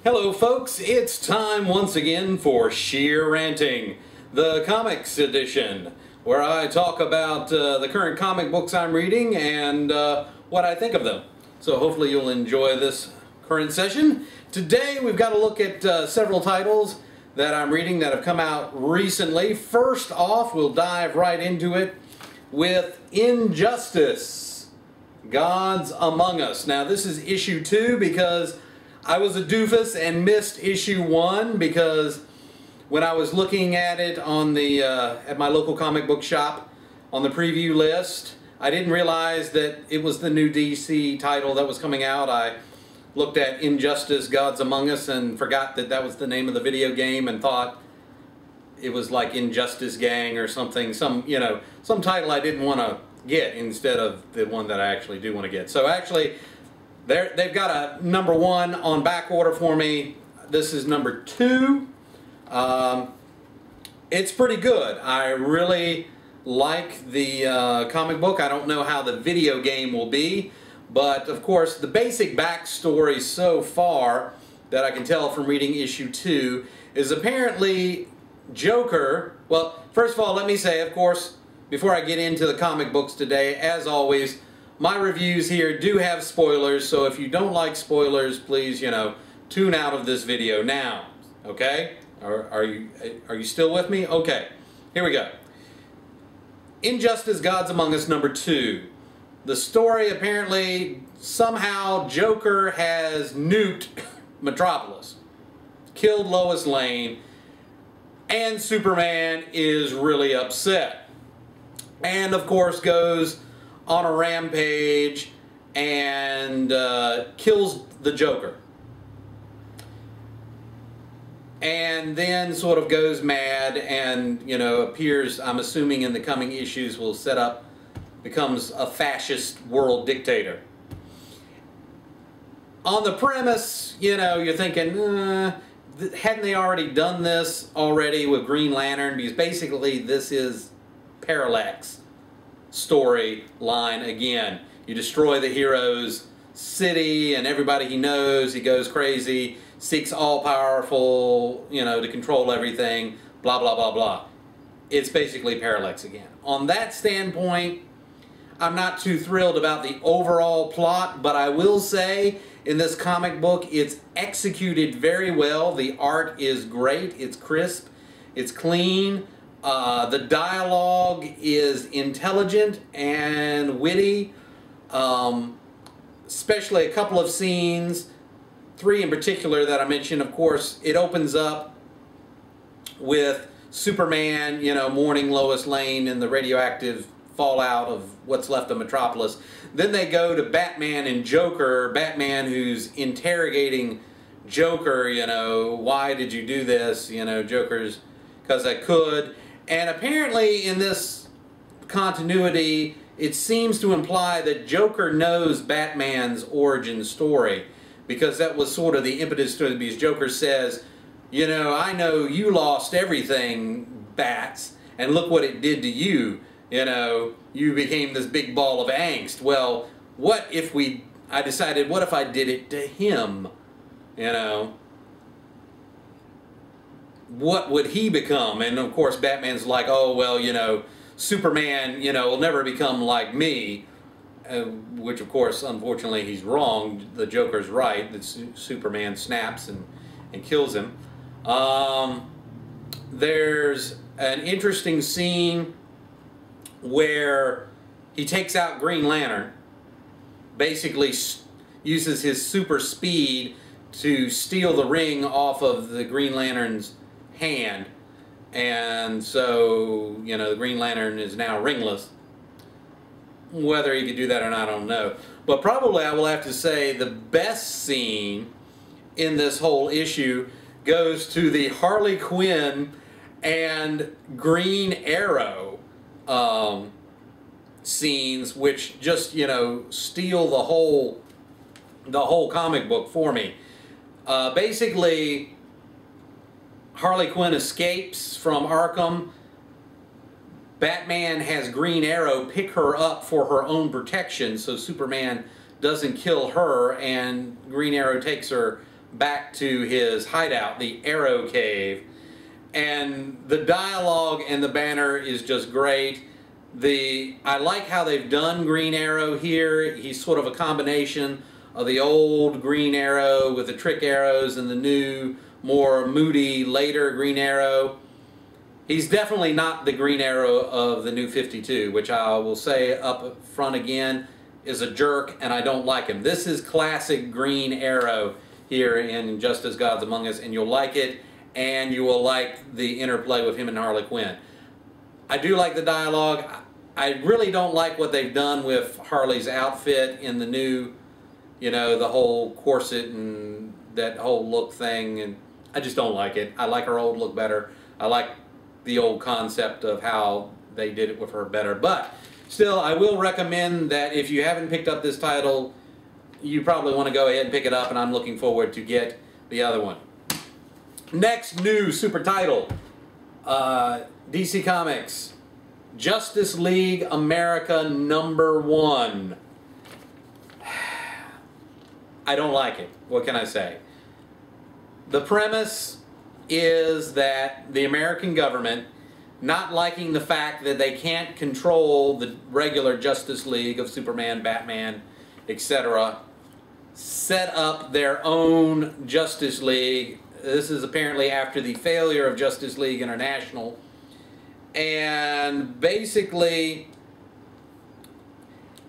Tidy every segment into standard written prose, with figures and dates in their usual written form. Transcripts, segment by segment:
Hello folks, it's time once again for Shear Ranting, the comics edition, where I talk about the current comic books I'm reading and what I think of them. So hopefully you'll enjoy this current session. Today we've got to look at several titles that I'm reading that have come out recently. First off, we'll dive right into it with Injustice, Gods Among Us. Now this is issue 2 because I was a doofus and missed issue 1 because when I was looking at it on the at my local comic book shop on the preview list, I didn't realize that it was the new DC title that was coming out. I looked at Injustice, Gods Among Us and forgot that that was the name of the video game and thought it was like Injustice Gang or something, some title I didn't want to get instead of the one that I actually do want to get. So actually, they've got a number 1 on back order for me. This is number 2. It's pretty good. I really like the comic book. I don't know how the video game will be, but of course the basic backstory so far that I can tell from reading issue 2 is apparently Joker. Well, first of all, let me say, of course, before I get into the comic books today, as always, my reviews here do have spoilers, so if you don't like spoilers, please, tune out of this video now. Okay? Are you still with me? Okay. Here we go. Injustice, Gods Among Us, number 2. The story, apparently, somehow Joker has nuked Metropolis, killed Lois Lane, and Superman is really upset. And, of course, goes on a rampage and kills the Joker. And then sort of goes mad and, appears, I'm assuming in the coming issues, will becomes a fascist world dictator. On the premise, you're thinking, hadn't they already done this already with Green Lantern? Because basically this is Parallax storyline again. You destroy the hero's city and everybody he knows, he goes crazy, seeks all-powerful, to control everything, blah, blah, blah, blah. It's basically Parallax again. On that standpoint, I'm not too thrilled about the overall plot, but I will say in this comic book, it's executed very well. The art is great, it's crisp, it's clean. The dialogue is intelligent and witty, especially a couple of scenes, 3 in particular that I mentioned. Of course, it opens up with Superman, mourning Lois Lane and the radioactive fallout of what's left of Metropolis. Then they go to Batman and Joker, Batman who's interrogating Joker, why did you do this? Joker's, because I could. And apparently in this continuity, it seems to imply that Joker knows Batman's origin story, because that was sort of the impetus to it, because Joker says, I know you lost everything, Bats, and look what it did to you. You became this big ball of angst. Well, I decided, what if I did it to him? What would he become? And of course Batman's like, oh well, Superman, will never become like me, which of course unfortunately he's wrong. The Joker's right, that Superman snaps and kills him. There's an interesting scene where he takes out Green Lantern, basically uses his super speed to steal the ring off of the Green Lantern's hand, and so the Green Lantern is now ringless. Whether he could do that or not, I don't know, but probably I will have to say the best scene in this whole issue goes to the Harley Quinn and Green Arrow scenes, which just steal the whole comic book for me. Basically, Harley Quinn escapes from Arkham. Batman has Green Arrow pick her up for her own protection so Superman doesn't kill her, and Green Arrow takes her back to his hideout, the Arrow Cave. And the dialogue and the banner is just great. I like how they've done Green Arrow here. He's sort of a combination of the old Green Arrow with the trick arrows and the new, more moody, later Green Arrow. He's definitely not the Green Arrow of the New 52, which I will say up front again is a jerk, and I don't like him. This is classic Green Arrow here in Just As Gods Among Us, and you'll like it, and you will like the interplay with him and Harley Quinn. I do like the dialogue. I really don't like what they've done with Harley's outfit in the new, you know, the whole corset and that whole look thing, and I just don't like it. I like her old look better. I like the old concept of how they did it with her better. But still, I will recommend that if you haven't picked up this title, you probably want to go ahead and pick it up, and I'm looking forward to get the other one. Next new super title, DC Comics, Justice League America #1. I don't like it. What can I say? The premise is that the American government, not liking the fact that they can't control the regular Justice League of Superman, Batman, etc., set up their own Justice League. This is apparently after the failure of Justice League International. And basically,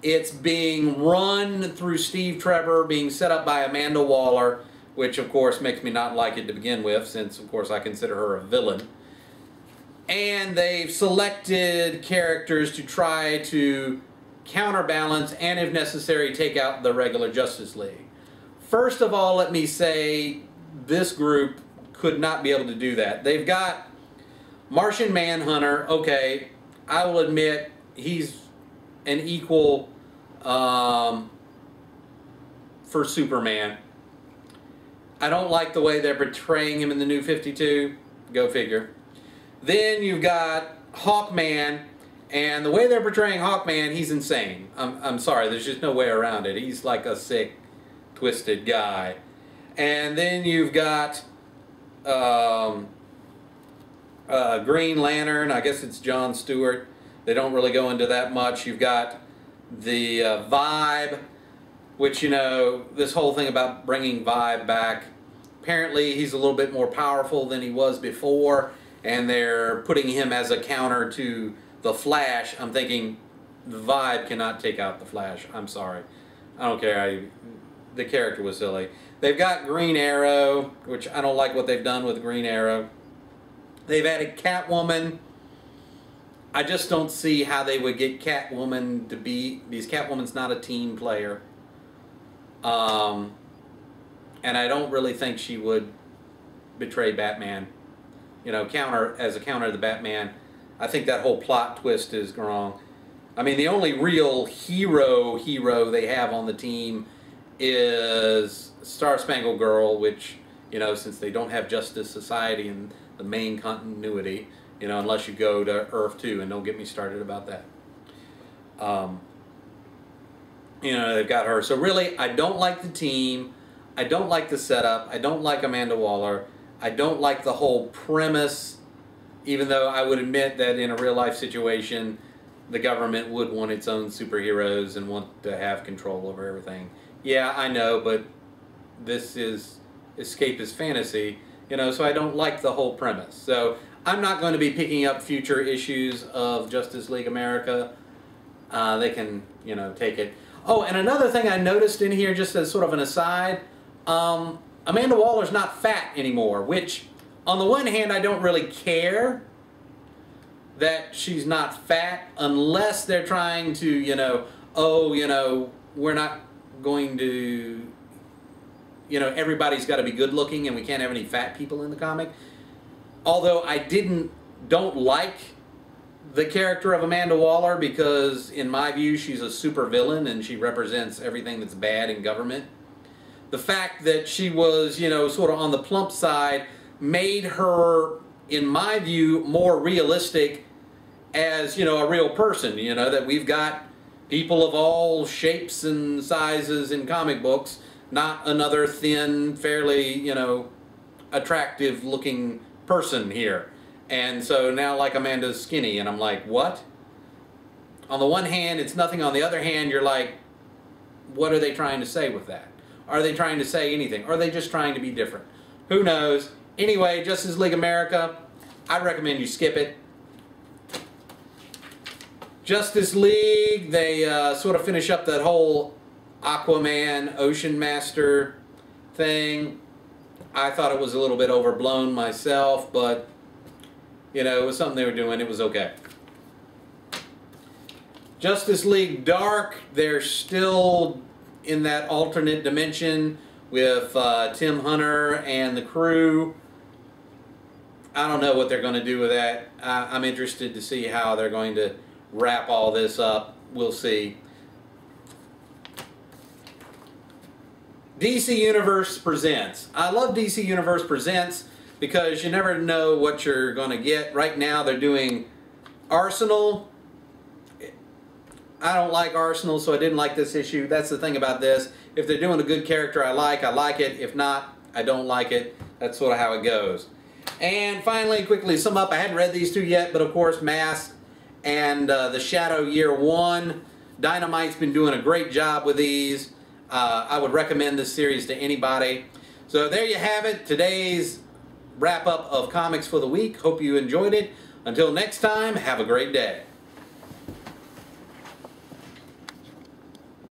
it's being run through Steve Trevor, being set up by Amanda Waller, which of course makes me not like it to begin with, since of course I consider her a villain. And they've selected characters to try to counterbalance and, if necessary, take out the regular Justice League. First of all, let me say this group could not be able to do that. They've got Martian Manhunter. Okay, I will admit he's an equal for Superman. I don't like the way they're portraying him in the New 52. Go figure. Then you've got Hawkman, and the way they're portraying Hawkman, he's insane. I'm sorry, there's just no way around it. He's like a sick, twisted guy. And then you've got Green Lantern. I guess it's John Stewart. They don't really go into that much. You've got the Vibe, which, you know, this whole thing about bringing Vibe back. Apparently he's a little bit more powerful than he was before, and they're putting him as a counter to the Flash. I'm thinking the Vibe cannot take out the Flash. I'm sorry. I don't care. The character was silly. They've got Green Arrow, which I don't like what they've done with Green Arrow. They've added Catwoman. I just don't see how they would get Catwoman to be, because Catwoman's not a team player. And I don't really think she would betray Batman. You know, as a counter to the Batman. I think that whole plot twist is wrong. I mean, the only real hero they have on the team is Star Spangled Girl, which, you know, since they don't have Justice Society in the main continuity, you know, unless you go to Earth 2, and don't get me started about that. You know, they've got her. So really, I don't like the team. I don't like the setup. I don't like Amanda Waller. I don't like the whole premise, even though I would admit that in a real-life situation, the government would want its own superheroes and want to have control over everything. Yeah, I know, but this is escapist fantasy, you know, so I don't like the whole premise. So I'm not going to be picking up future issues of Justice League America. They can, you know, take it. Oh, and another thing I noticed in here, just as sort of an aside, Amanda Waller's not fat anymore, which, on the one hand, I don't really care that she's not fat, unless they're trying to, you know, oh, you know, we're not going to, you know, everybody's got to be good looking and we can't have any fat people in the comic. Although I don't like the character of Amanda Waller, because in my view she's a super villain and she represents everything that's bad in government. The fact that she was, you know, sort of on the plump side made her, in my view, more realistic as, you know, a real person. You know, that we've got people of all shapes and sizes in comic books. not another thin, fairly, you know, attractive looking person here. And so now like Amanda's skinny, and I'm like, what? On the one hand, it's nothing. On the other hand, you're like, what are they trying to say with that? Are they trying to say anything? Or are they just trying to be different? Who knows? Anyway, Justice League America, I recommend you skip it. Justice League, they sort of finish up that whole Aquaman, Ocean Master thing. I thought it was a little bit overblown myself, but, you know, it was something they were doing. It was okay. Justice League Dark, they're still in that alternate dimension with Tim Hunter and the crew. I don't know what they're going to do with that. I'm interested to see how they're going to wrap all this up. We'll see. DC Universe Presents. I love DC Universe Presents because you never know what you're going to get. Right now they're doing Arsenal. I don't like Arsenal, so I didn't like this issue. That's the thing about this. If they're doing a good character I like it. If not, I don't like it. That's sort of how it goes. And finally, quickly sum up, I hadn't read these two yet, but of course Mask and The Shadow Year 1. Dynamite's been doing a great job with these. I would recommend this series to anybody. So there you have it, today's wrap-up of comics for the week. Hope you enjoyed it. Until next time, have a great day.